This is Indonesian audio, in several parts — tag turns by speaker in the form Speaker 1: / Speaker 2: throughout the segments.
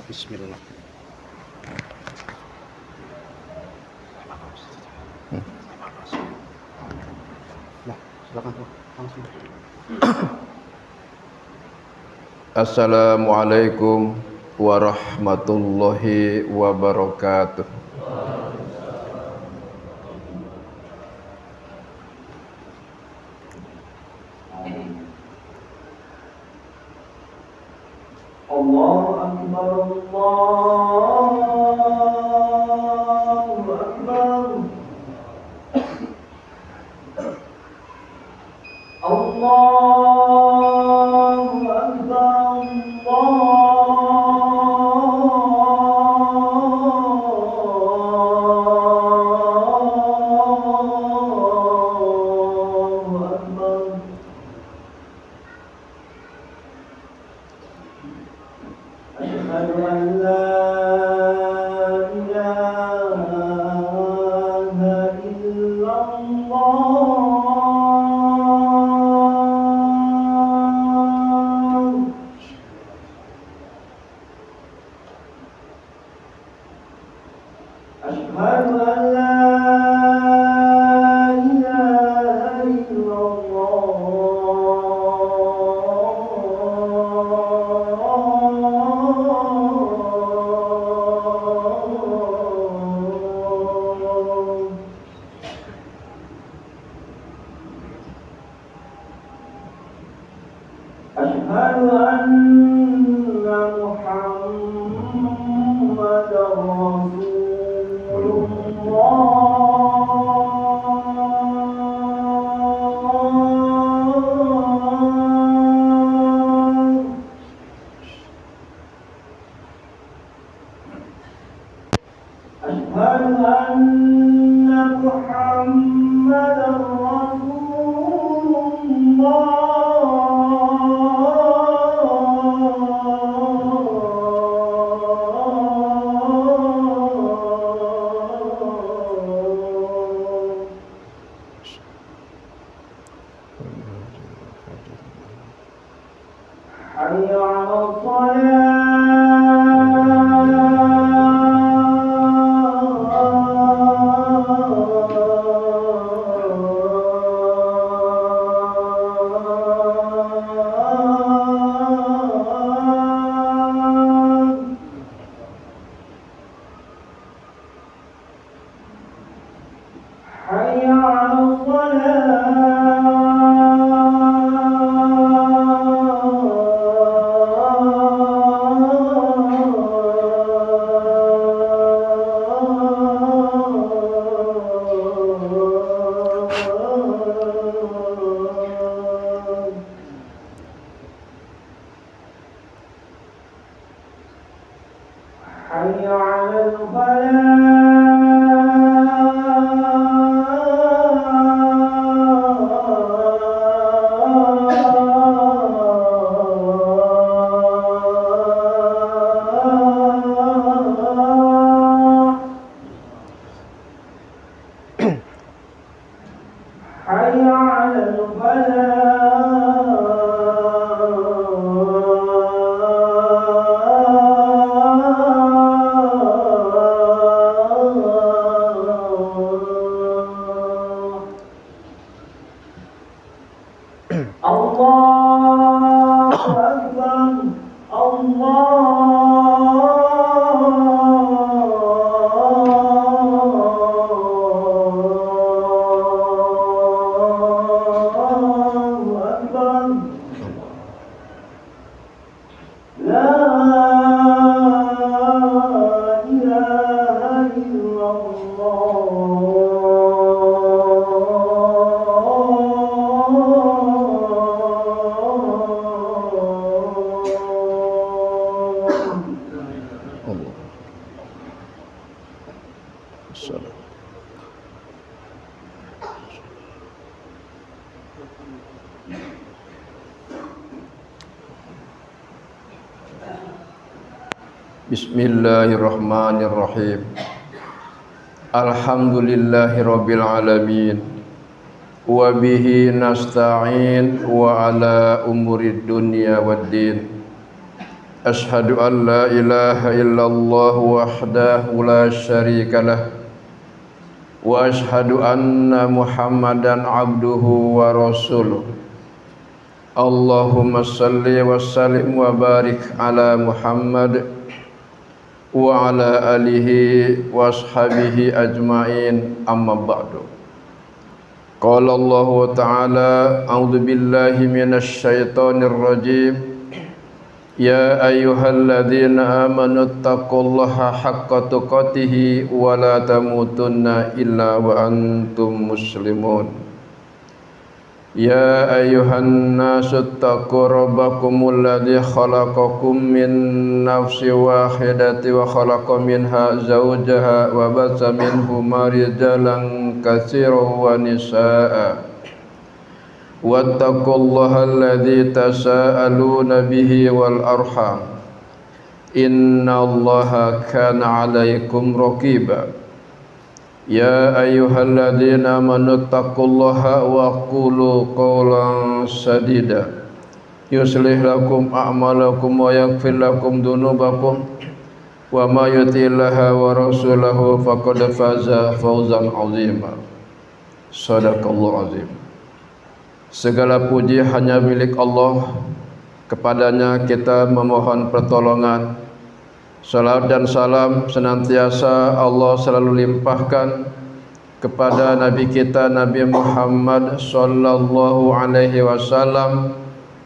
Speaker 1: Bismillah. Nah, silakan langsung.
Speaker 2: Assalamualaikum warahmatullahi wabarakatuh.
Speaker 3: Allahu Akbar, Allahu Akbar, Allahu Akbar, Allahu Akbar. Asyhadu an la ilaha illallah. Asyhadu an la ilaha illallah. Asyhadu anna Muhammadar Rasulullah. Asyhadu anna Muhammadar Rasulullah. Hayya 'alal salah. Hayya 'alal salah. حي على الفلاح. حي على الفلاح. الله أكبر، الله أكبر. لا إله إلا الله.
Speaker 2: Allah. Assalam. Bismillahirrahmanirrahim. Alhamdulillahirabbil alamin. wa bihi nasta'in wa ala umurid dunya waddin. Ashhadu an la ilaha illallah wahdahu la syarika lah wa ashhadu anna Muhammadan abduhu wa rasuluh. Allahumma salli wa sallim wa barik ala Muhammad wa ala alihi wa ashabihi ajma'in, amma ba'du. Qala Allah ta'ala, a'udzu billahi minasy syaithanir rajim. Ya ayyuhalladzina amanu taqullaha haqqa tuqatih wa la tamutunna illa wa antum muslimun. Ya ayyuhan nasu taqu rabbakumul ladzi khalaqakum min nafsin wahidatin wa khalaqa minha zawjaha wa batsa minhuma rijalan katsiran wa nisaa'a. Wattaqullaha alladzi tasaaluna bihi wal arham. Innallaha kana 'alaikum raqiba. Ya ayyuhalladzina amanu taqullaha wa qulu qawlan sadida yuslih lakum a'malakum wa yaghfir lakum dhunubakum wa may yuti'illaha wa rasulahu faqad faza fawzan 'azima. Shadaqallahu 'azim. Segala puji hanya milik Allah, kepadanya kita memohon pertolongan. Salam dan salam senantiasa Allah selalu limpahkan kepada Nabi kita Nabi Muhammad sallallahu alaihi wasallam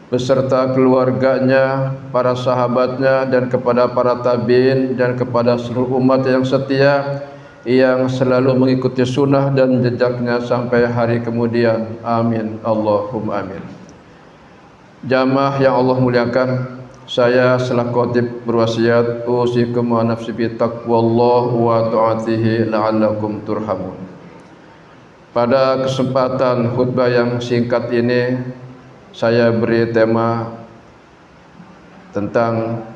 Speaker 2: beserta keluarganya, para sahabatnya, dan kepada para tabi'in dan kepada seluruh umat yang setia yang selalu mengikuti sunnah dan jejaknya sampai hari kemudian. Amin. Allahumma amin. Jamaah yang Allah muliakan, saya selaku khatib berwasiat usikum wa nafsi bi taqwallah wa ta'atihi la'allakum turhamun. Pada kesempatan khutbah yang singkat ini saya beri tema tentang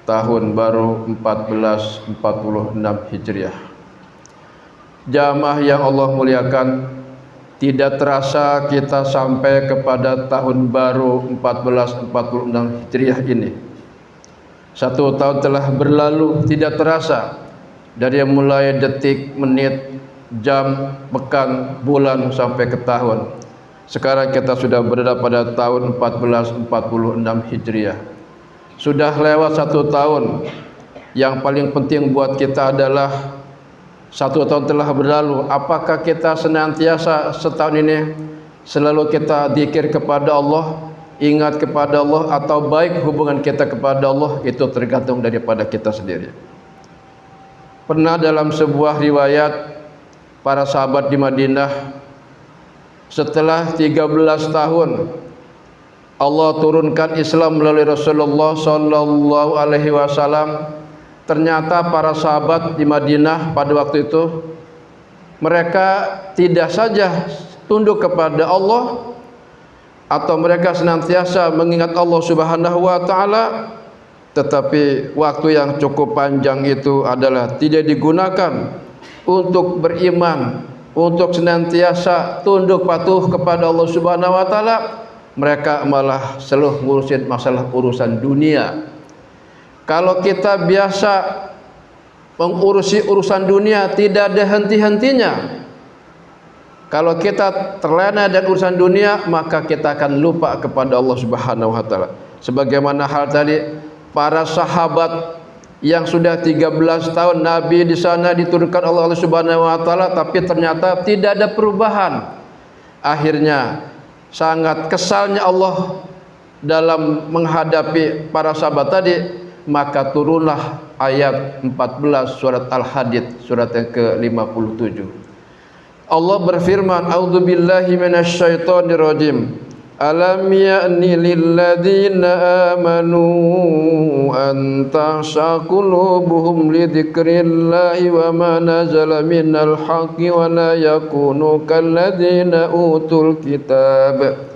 Speaker 2: tahun baru 1446 Hijriah. Jamaah yang Allah muliakan, tidak terasa kita sampai kepada tahun baru 1446 Hijriah ini. 1 tahun telah berlalu tidak terasa, dari mulai detik, menit, jam, pekan, bulan sampai ke tahun. Sekarang kita sudah berada pada tahun 1446 Hijriah. Sudah lewat 1 tahun. Yang paling penting buat kita adalah 1 tahun telah berlalu. Apakah kita senantiasa setahun ini selalu kita zikir kepada Allah, ingat kepada Allah, atau baik hubungan kita kepada Allah? Itu tergantung daripada kita sendiri. Pernah dalam sebuah riwayat, para sahabat di Madinah setelah 13 tahun Allah turunkan Islam melalui Rasulullah sallallahu alaihi wasallam. Ternyata para sahabat di Madinah pada waktu itu mereka tidak saja tunduk kepada Allah atau mereka senantiasa mengingat Allah Subhanahu wa taala, tetapi waktu yang cukup panjang itu adalah tidak digunakan untuk beriman, untuk senantiasa tunduk patuh kepada Allah Subhanahu wa taala. Mereka malah selalu ngurusin masalah urusan dunia. Kalau kita biasa mengurusi urusan dunia, tidak ada henti-hentinya. Kalau kita terlena dengan urusan dunia, maka kita akan lupa kepada Allah Subhanahu wa taala. Sebagaimana hal tadi, para sahabat yang sudah 13 tahun Nabi di sana diturunkan Allah Subhanahu wa taala, tapi ternyata tidak ada perubahan. Akhirnya sangat kesalnya Allah dalam menghadapi para sahabat tadi, maka turunlah ayat 14 surat Al-Hadid, surat yang ke-57. Allah berfirman, a'udzubillahi minasyaitonir rajim. Alam ya'ni lilladzina amanu an tahsha qulubuhum li dzikrillahi wa ma nazala minal haqqi wa la yakunu kalladzina utul kitab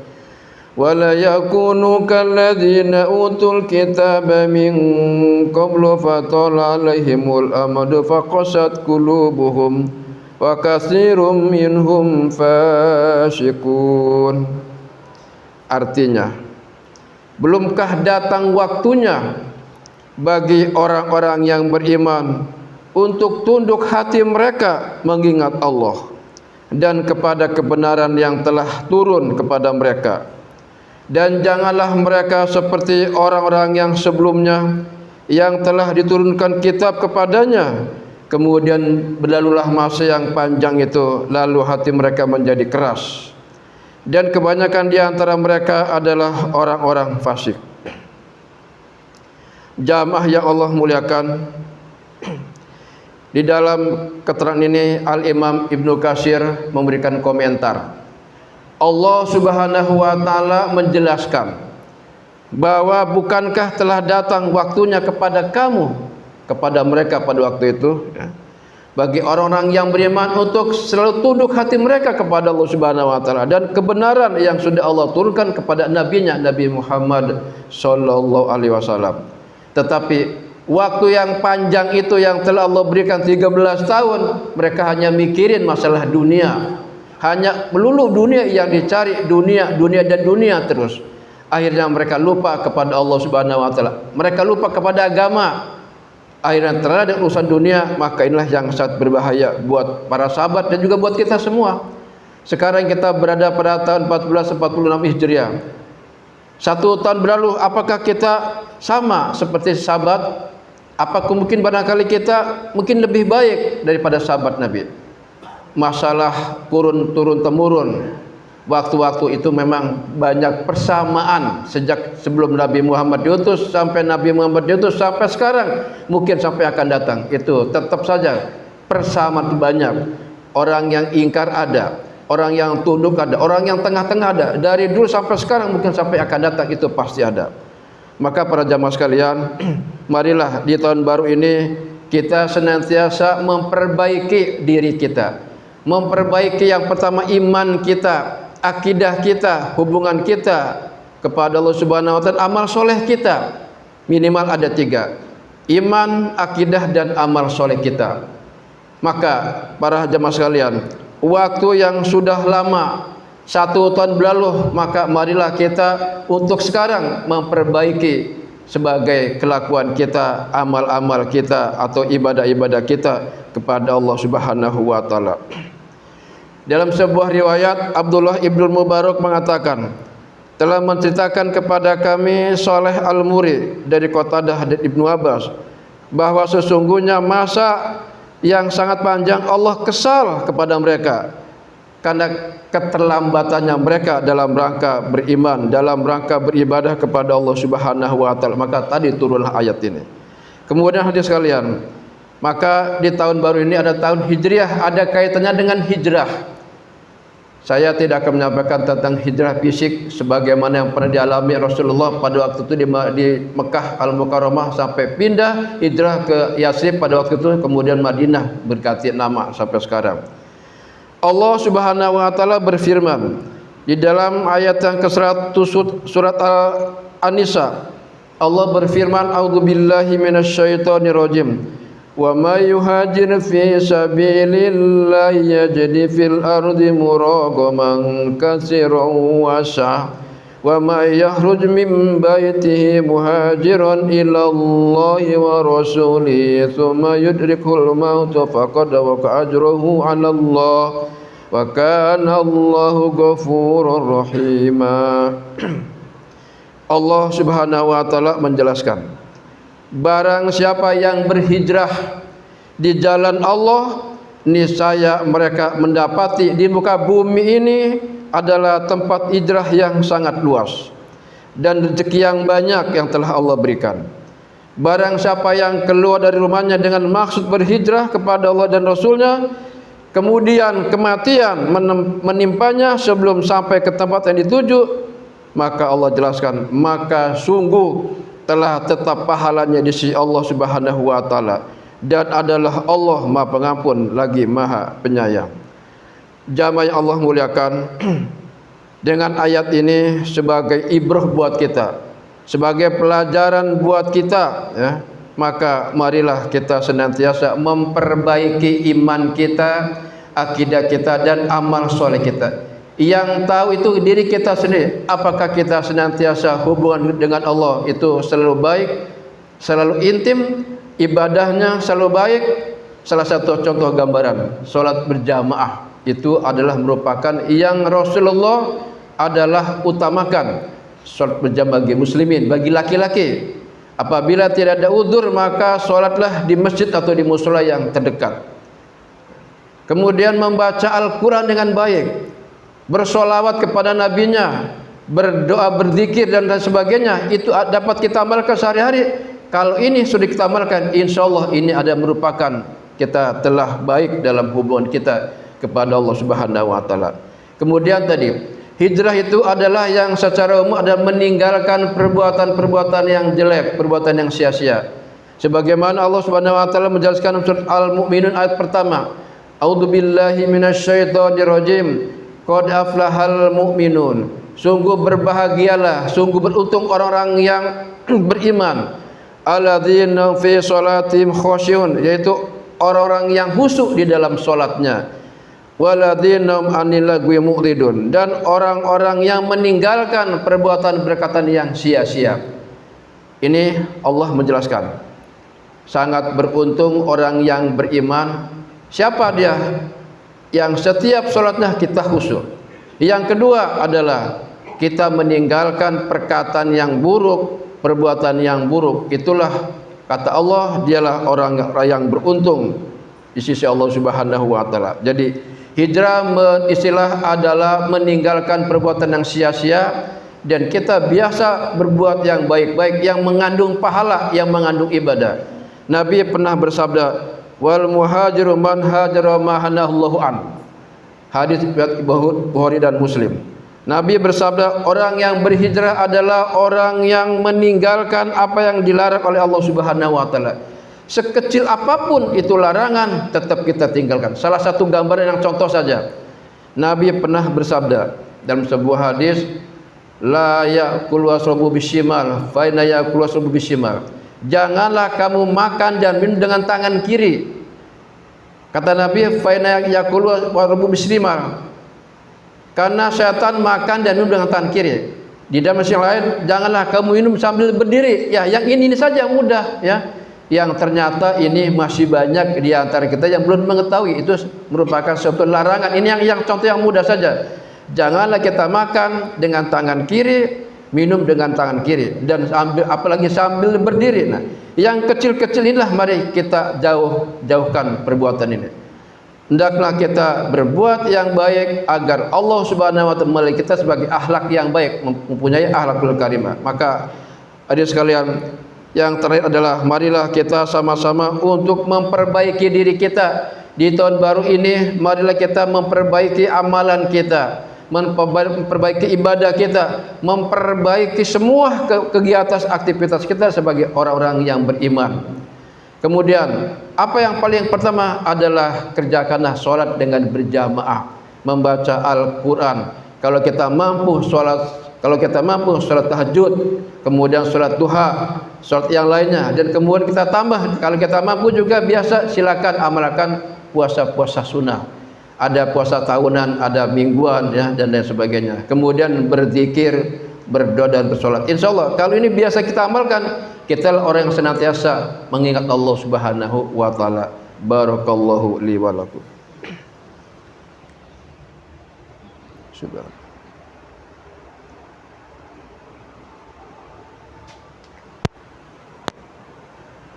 Speaker 2: ولا يكونوا كالذين أوتوا الكتاب من قبل فطال عليهم الأمد فقست قلوبهم wa katsirum minhum fasiqun. Artinya, belumkah datang waktunya bagi orang-orang yang beriman untuk tunduk hati mereka mengingat Allah dan kepada kebenaran yang telah turun kepada mereka. Dan janganlah mereka seperti orang-orang yang sebelumnya yang telah diturunkan kitab kepadanya, kemudian berlalulah masa yang panjang itu, lalu hati mereka menjadi keras, dan kebanyakan di antara mereka adalah orang-orang fasik. Jamaah yang Allah muliakan, di dalam keterangan ini Al-Imam Ibnu Katsir memberikan komentar. Allah Subhanahu wa taala menjelaskan bahwa bukankah telah datang waktunya kepada kamu, kepada mereka pada waktu itu, ya, bagi orang-orang yang beriman untuk selalu tunduk hati mereka kepada Allah Subhanahu wa taala dan kebenaran yang sudah Allah turunkan kepada nabinya Nabi Muhammad sallallahu alaihi wasallam. Tetapi waktu yang panjang itu yang telah Allah berikan 13 tahun, mereka hanya mikirin masalah dunia. Hanya melulu dunia yang dicari, dunia dan dunia terus. Akhirnya mereka lupa kepada Allah Subhanahu wa taala. Mereka lupa kepada agama. Akhirnya terhadap urusan dunia, maka inilah yang sangat berbahaya buat para sahabat dan juga buat kita semua. Sekarang kita berada pada tahun 1446 Hijriah. 1 tahun berlalu, apakah kita sama seperti sahabat? Apakah mungkin barangkali kita mungkin lebih baik daripada sahabat Nabi? Masalah turun temurun, waktu-waktu itu memang banyak persamaan sejak sebelum Nabi Muhammad diutus sampai Nabi Muhammad diutus sampai sekarang, mungkin sampai akan datang, itu tetap saja persamaan banyak. Orang yang ingkar ada, orang yang tunduk ada, orang yang tengah-tengah ada. Dari dulu sampai sekarang, mungkin sampai akan datang, itu pasti ada. Maka para jamaah sekalian, marilah di tahun baru ini kita senantiasa memperbaiki diri kita. Memperbaiki yang pertama iman kita, akidah kita, hubungan kita kepada Allah Subhanahu wa taala, amal soleh kita. Minimal ada 3. Iman, akidah, dan amal soleh kita. Maka para jamaah sekalian, waktu yang sudah lama 1 tahun berlalu, maka marilah kita untuk sekarang memperbaiki sebagai kelakuan kita, amal-amal kita atau ibadah-ibadah kita kepada Allah Subhanahu wa taala. Dalam sebuah riwayat, Abdullah ibn Mubarak mengatakan, telah menceritakan kepada kami Saleh Al-Muri dari Qatadah dan Ibnu Abbas bahwa sesungguhnya masa yang sangat panjang Allah kesal kepada mereka karena keterlambatannya mereka dalam rangka beriman, dalam rangka beribadah kepada Allah Subhanahu wa taala. Maka tadi turunlah ayat ini. Kemudian hadirin sekalian, maka di tahun baru ini ada tahun Hijriah, ada kaitannya dengan hijrah. Saya tidak akan menyampaikan tentang hijrah fisik sebagaimana yang pernah dialami Rasulullah pada waktu itu di Mekah Al-Mukarramah sampai pindah hijrah ke Yathrib pada waktu itu, kemudian Madinah berganti nama sampai sekarang. Allah Subhanahu wa taala berfirman di dalam ayat yang ke-100 surat An-Nisa. Allah berfirman, a'udzubillahi minasyaitonirrajim. Wa may yuhajir fi sabilillahi yajid fil ardi muragaman katsiran wa sa' wa may yakhruj min baitihi muhajiran ila Allahi wa rasulihi thumma yudrikul maut faqad waqa ajruhu 'ala Allah wa kana Allahu ghafurur rahima. Allah Subhanahu wa taala menjelaskan, barang siapa yang berhijrah di jalan Allah, niscaya mereka mendapati di muka bumi ini adalah tempat hijrah yang sangat luas dan rezeki yang banyak yang telah Allah berikan. Barang siapa yang keluar dari rumahnya dengan maksud berhijrah kepada Allah dan Rasulnya, kemudian kematian menimpanya sebelum sampai ke tempat yang dituju, maka Allah jelaskan, maka sungguh telah tetap pahalanya di sisi Allah Subhanahu wa taala, dan adalah Allah Maha Pengampun lagi Maha Penyayang. Jamaah yang Allah muliakan, dengan ayat ini sebagai ibrah buat kita, sebagai pelajaran buat kita, ya, maka marilah kita senantiasa memperbaiki iman kita, akidah kita dan amal soleh kita. Yang tahu itu diri kita sendiri. Apakah kita senantiasa hubungan dengan Allah itu selalu baik, selalu intim, ibadahnya selalu baik. Salah satu contoh gambaran salat berjamaah itu adalah merupakan yang Rasulullah adalah utamakan. Salat berjamaah bagi muslimin, bagi laki-laki. Apabila tidak ada udzur maka salatlah di masjid atau di mushola yang terdekat. Kemudian membaca Al-Quran dengan baik, bersolawat kepada nabinya, berdoa, berzikir dan sebagainya, itu dapat kita amalkan sehari-hari. Kalau ini sudah kita amalkan, insya Allah ini ada merupakan kita telah baik dalam hubungan kita kepada Allah Subhanahu wa taala. Kemudian tadi, hijrah itu adalah yang secara umum ada meninggalkan perbuatan-perbuatan yang jelek, perbuatan yang sia-sia. Sebagaimana Allah Subhanahu wa taala menjelaskan dalam surat Al-Mu'minun ayat pertama, A'udzubillahi minasyaitonirrajim. Qad aflahal mu'minun. Sungguh berbahagialah, sungguh beruntung orang-orang yang beriman. Alladzina fi shalatihim khashi'un, yaitu orang-orang yang khusyuk di dalam salatnya. Walladzina anil lagwi mu'ridun, dan orang-orang yang meninggalkan perbuatan-perkataan yang sia-sia. Ini Allah menjelaskan. Sangat beruntung orang yang beriman. Siapa dia? Yang setiap salatnya kita khusyuk. Yang kedua adalah kita meninggalkan perkataan yang buruk, perbuatan yang buruk. Itulah kata Allah, dialah orang yang beruntung di sisi Allah Subhanahu wa taala. Jadi hijrah istilah adalah meninggalkan perbuatan yang sia-sia dan kita biasa berbuat yang baik-baik yang mengandung pahala, yang mengandung ibadah. Nabi pernah bersabda, wal muhajiru man hajara ma hanallahu an. Hadis Bukhari dan Muslim. Nabi bersabda, orang yang berhijrah adalah orang yang meninggalkan apa yang dilarang oleh Allah Subhanahu wa taala. Sekecil apapun itu larangan tetap kita tinggalkan. Salah satu gambaran yang contoh saja. Nabi pernah bersabda dalam sebuah hadis, la ya'kul wasrabu bishimal fa inna ya'kul wasrabu bishimal. Janganlah kamu makan dan minum dengan tangan kiri. Kata Nabi, fa inna ya'kul wasrabu bishimal. Karena setan makan dan minum dengan tangan kiri. Di dalam yang lain, janganlah kamu minum sambil berdiri. Ya, yang ini saja yang mudah, ya. Yang ternyata ini masih banyak di antara kita yang belum mengetahui itu merupakan suatu larangan. Ini yang contoh yang mudah saja. Janganlah kita makan dengan tangan kiri, minum dengan tangan kiri, dan apalagi sambil berdiri. Nah, yang kecil-kecil inilah mari kita jauhkan perbuatan ini. Hendaklah kita berbuat yang baik agar Allah Subhanahu wa taala melihat kita sebagai akhlak yang baik, mempunyai akhlakul karimah. Maka hadirin sekalian, yang terakhir adalah marilah kita sama-sama untuk memperbaiki diri kita di tahun baru ini. Marilah kita memperbaiki amalan kita, memperbaiki ibadah kita, memperbaiki semua kegiatan aktivitas kita sebagai orang-orang yang beriman. Kemudian apa yang paling pertama adalah kerjakanlah sholat dengan berjamaah, membaca Al-Quran. Kalau kita mampu sholat tahajud, kemudian sholat duha, sholat yang lainnya, dan kemudian kita tambah, kalau kita mampu juga biasa silakan amalkan puasa-puasa sunnah. Ada puasa tahunan, ada mingguan, ya, dan lain sebagainya. Kemudian berzikir, berdoa dan bersolat. Insya Allah kalau ini biasa kita amalkan, kita orang yang senantiasa mengingat Allah Subhanahu wa taala. Barakallahu li wa lakum. Subhanallah.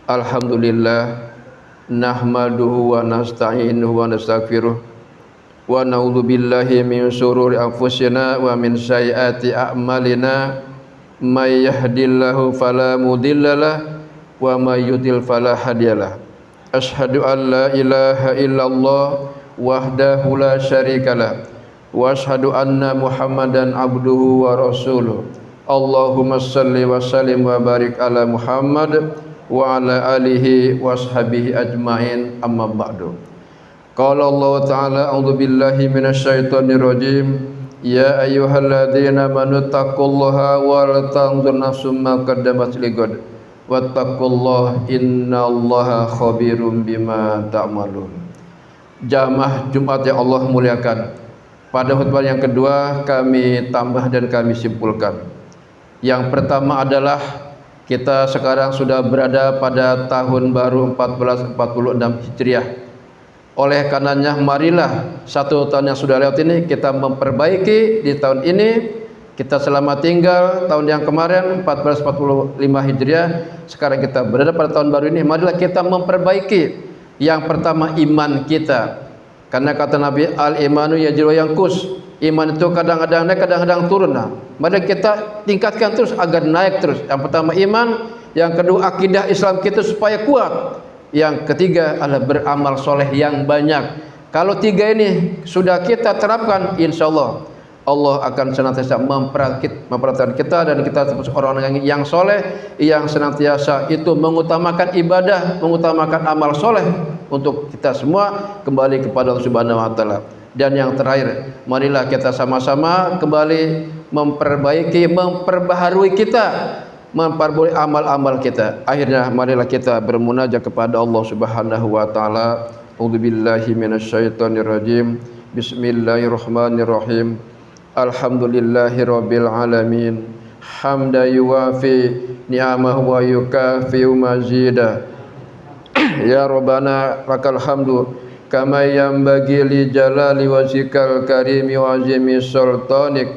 Speaker 2: Alhamdulillah nahmaduhu wa nasta'inuhu wa nastaghfiruh wa na'udzu billahi min shururi anfusina wa min sayyiati a'malina. May yahdillahu fala mudhillalah wa may yudlil fala hadiyalah. Asyhadu an la ilaha illallah wahdahu la syarikalah wa asyhadu anna Muhammadan abduhu wa rasuluh. Allahumma shalli wa sallim wa barik ala Muhammad wa ala alihi wa ashabihi ajmain, amma ba'du. Qala Allah ta'ala, a'udzu billahi minasyaitonir rajim. Ya ayyuhalladzina amanu taqullaha wal tanzur nafsum ma qaddamat lighad wattaqullaha innallaha khabirum bima ta'malun. jamaah Jumat yang Allah muliakan. Pada khutbah yang kedua kami tambah dan kami simpulkan. Yang pertama adalah kita sekarang sudah berada pada tahun baru 1446 Hijriah. Oleh karenanya marilah satu tahun yang sudah lewat ini kita memperbaiki di tahun ini. Kita selamat tinggal tahun yang kemarin 1445 Hijriah. Sekarang kita berada pada tahun baru ini. Marilah kita memperbaiki. Yang pertama iman kita. Karena kata Nabi al-imanu yajiru yanqus. Iman itu kadang-kadang naik, kadang-kadang turun. Nah, mari kita tingkatkan terus agar naik terus. Yang pertama iman, yang kedua akidah Islam kita supaya kuat. Yang ketiga adalah beramal soleh yang banyak. Kalau tiga ini sudah kita terapkan, insya Allah akan senantiasa memperhatikan kita dan kita terus orang-orang yang soleh yang senantiasa itu mengutamakan ibadah, mengutamakan amal soleh untuk kita semua kembali kepada Allah Subhanahu Wa Taala. Dan yang terakhir, marilah kita sama-sama kembali memperbaharui kita, memperbaharui amal-amal kita. Akhirnya marilah kita bermunajat kepada Allah Subhanahu Wa Taala. A'udzubillahi minasyaitonirrajim. Bismillahirrahmanirrahim. Alhamdulillahi rabbil alamin hamda yuwafi ni'amahu wa yukafi'u mazida. Ya Rabbana lakal hamdu kama yanbaghi li jalali wajhikal karimi wa azimi sultanik.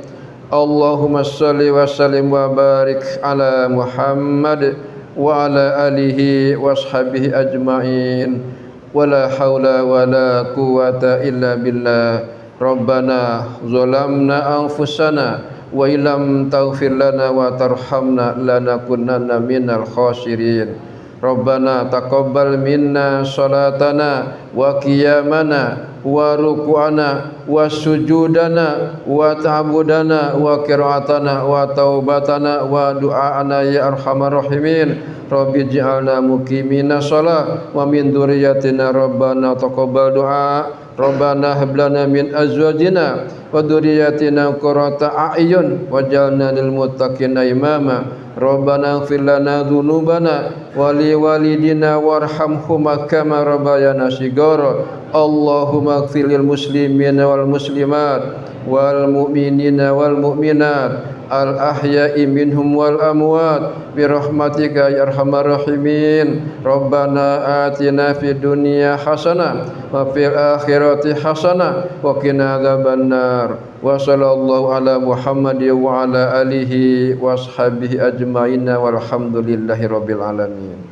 Speaker 2: Allahumma shalli wa sallim wa barik ala Muhammad wa ala alihi washabihi ajma'in. Wala haula wala quwata illa billah. Rabbana zalamna anfusana wa illam taghfir lana wa tarhamna lanakunanna minal khasirin. Rabbana taqabbal minna salatana wa qiyamana wa ruku'ana wa sujudana wa ta'budana wa qira'atana wa taubatana wa du'aana ya arhamar rahimin. Rabbi ij'alna muqimina shalah wa min dzurriyyatina rabbana taqabbal du'a. Rabbana hab lana min azwajina wa dzurriyyatina qurrata a'yun waj'alna lil muttaqina imama. Rabbana ighfir lana dzunubana wa li walidina warhamhuma kama rabbayana shighara. Allahumma ighfir lil muslimina wal muslimat wal mu'minina wal mu'minat al ahya'i minhum wal amwat bi rahmatika ya arhamar rahimin. Rabbana atina fid dunya hasanah wa fil akhirati hasanah wa qina adzabannar. Wa sallallahu ala Muhammadin wa ala alihi washabihi ajmain walhamdulillahi rabbil alamin.